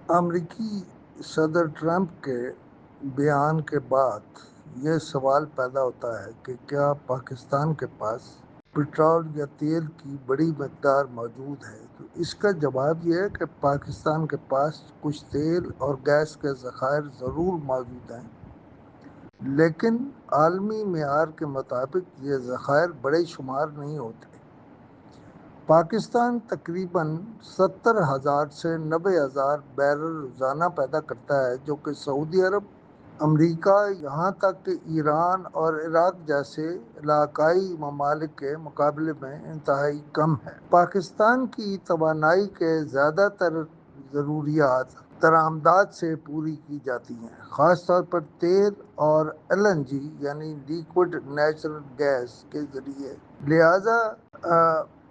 امریکی صدر ٹرمپ کے بیان کے بعد یہ سوال پیدا ہوتا ہے کہ کیا پاکستان کے پاس پٹرول یا تیل کی بڑی مقدار موجود ہے؟ تو اس کا جواب یہ ہے کہ پاکستان کے پاس کچھ تیل اور گیس کے ذخائر ضرور موجود ہیں، لیکن عالمی معیار کے مطابق یہ ذخائر بڑے شمار نہیں ہوتے۔ پاکستان تقریباً 70,000 سے 90,000 بیرل روزانہ پیدا کرتا ہے، جو کہ سعودی عرب، امریکہ، یہاں تک کہ ایران اور عراق جیسے علاقائی ممالک کے مقابلے میں انتہائی کم ہے۔ پاکستان کی توانائی کے زیادہ تر ضروریات درآمدات سے پوری کی جاتی ہیں، خاص طور پر تیل اور LNG یعنی لیکوڈ نیچرل گیس کے ذریعے۔ لہذا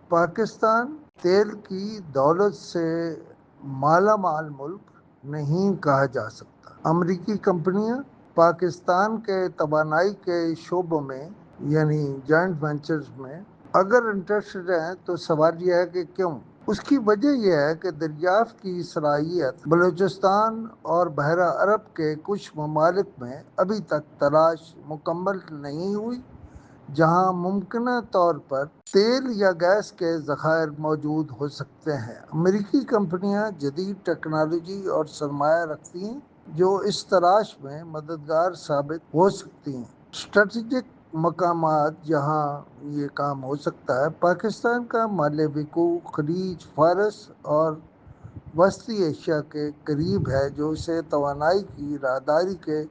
پاکستان تیل کی دولت سے مالا مال ملک نہیں کہا جا سکتا۔ امریکی کمپنیاں پاکستان کے توانائی کے شعبوں میں یعنی جوائنٹ وینچرز میں اگر انٹرسٹڈ ہیں تو سوال یہ ہے کہ کیوں؟ اس کی وجہ یہ ہے کہ دریافت کی صلاحیت بلوچستان اور بحیرہ عرب کے کچھ ممالک میں ابھی تک تلاش مکمل نہیں ہوئی، جہاں ممکنہ طور پر تیل یا گیس کے ذخائر موجود ہو سکتے ہیں۔ امریکی کمپنیاں جدید ٹیکنالوجی اور سرمایہ رکھتی ہیں جو اس تلاش میں مددگار ثابت ہو سکتی ہیں۔ اسٹریٹجک مقامات جہاں یہ کام ہو سکتا ہے، پاکستان کا مال وقوع خلیج فارس اور وسطی ایشیا کے قریب ہے، جو اسے توانائی کی راہداری کے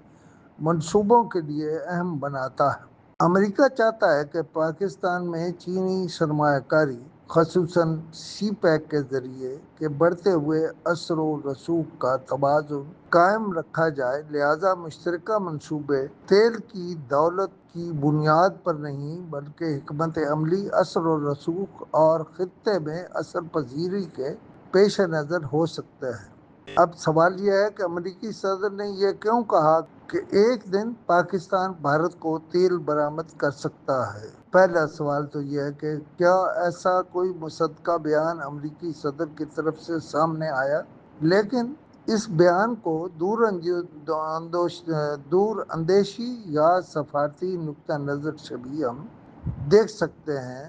منصوبوں کے لیے اہم بناتا ہے۔ امریکہ چاہتا ہے کہ پاکستان میں چینی سرمایہ کاری، خصوصاً سی پیک کے ذریعے کے بڑھتے ہوئے اثر و رسوخ کا توازن قائم رکھا جائے، لہذا مشترکہ منصوبے تیل کی دولت کی بنیاد پر نہیں بلکہ حکمت عملی، اثر و رسوخ اور خطے میں اثر پذیری کے پیش نظر ہو سکتے ہیں۔ اب سوال یہ ہے کہ امریکی صدر نے یہ کیوں کہا کہ ایک دن پاکستان بھارت کو تیل برآمد کر سکتا ہے؟ پہلا سوال تو یہ ہے کہ کیا ایسا کوئی مصدقہ بیان امریکی صدر کی طرف سے سامنے آیا؟ لیکن اس بیان کو دور اندیشی یا سفارتی نقطہ نظر سے بھی ہم دیکھ سکتے ہیں،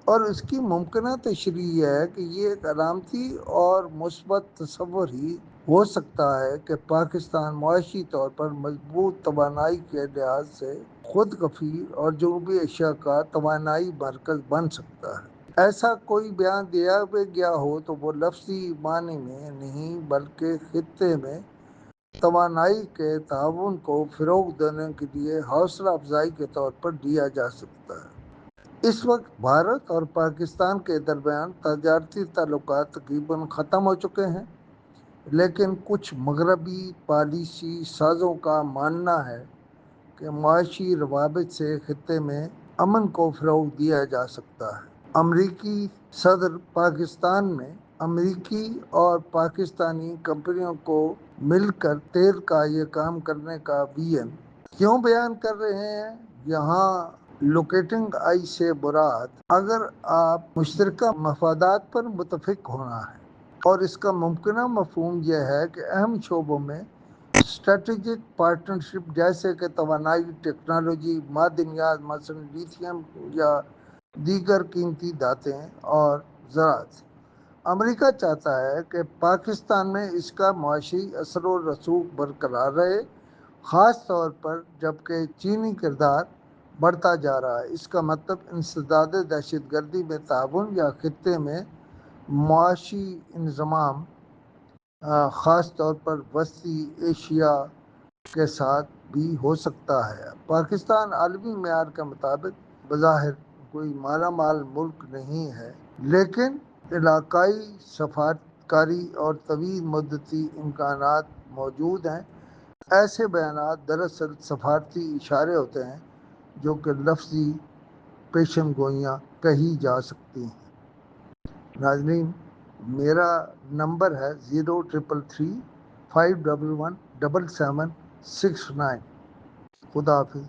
اور اس کی ممکنہ تشریح یہ ہے کہ یہ ایک علامتی اور مثبت تصور ہی ہو سکتا ہے کہ پاکستان معاشی طور پر مضبوط توانائی کے لحاظ سے خود کفیل اور جنوبی ایشیا کا توانائی مرکز بن سکتا ہے۔ ایسا کوئی بیان دیا گیا ہو تو وہ لفظی معنی میں نہیں بلکہ خطے میں توانائی کے تعاون کو فروغ دینے کے لیے حوصلہ افزائی کے طور پر لیا جا سکتا ہے۔ اس وقت بھارت اور پاکستان کے درمیان تجارتی تعلقات تقریباً ختم ہو چکے ہیں، لیکن کچھ مغربی پالیسی سازوں کا ماننا ہے کہ معاشی روابط سے خطے میں امن کو فروغ دیا جا سکتا ہے۔ امریکی صدر پاکستان میں امریکی اور پاکستانی کمپنیوں کو مل کر تیل کا یہ کام کرنے کا ویژن کیوں بیان کر رہے ہیں؟ یہاں لوکیٹنگ آئی سے مراد اگر آپ مشترکہ مفادات پر متفق ہونا ہے، اور اس کا ممکنہ مفہوم یہ ہے کہ اہم شعبوں میں اسٹریٹجک پارٹنرشپ جیسے کہ توانائی، ٹیکنالوجی، معدنیات مثلاً لیتھیم یا دیگر قیمتی دھاتیں اور زراعت۔ امریکہ چاہتا ہے کہ پاکستان میں اس کا معاشی اثر و رسوخ برقرار رہے، خاص طور پر جبکہ چینی کردار بڑھتا جا رہا ہے۔ اس کا مطلب انسداد دہشت گردی میں تعاون یا خطے میں معاشی انضمام، خاص طور پر وسطی ایشیا کے ساتھ بھی ہو سکتا ہے۔ پاکستان عالمی معیار کے مطابق بظاہر کوئی مالا مال ملک نہیں ہے، لیکن علاقائی سفارتکاری اور طویل مدتی امکانات موجود ہیں۔ ایسے بیانات دراصل سفارتی اشارے ہوتے ہیں جو کہ لفظی پیشن گوئیاں کہی جا سکتی ہیں۔ ناظرین، میرا نمبر ہے 0333 511 7769۔ خدا حافظ۔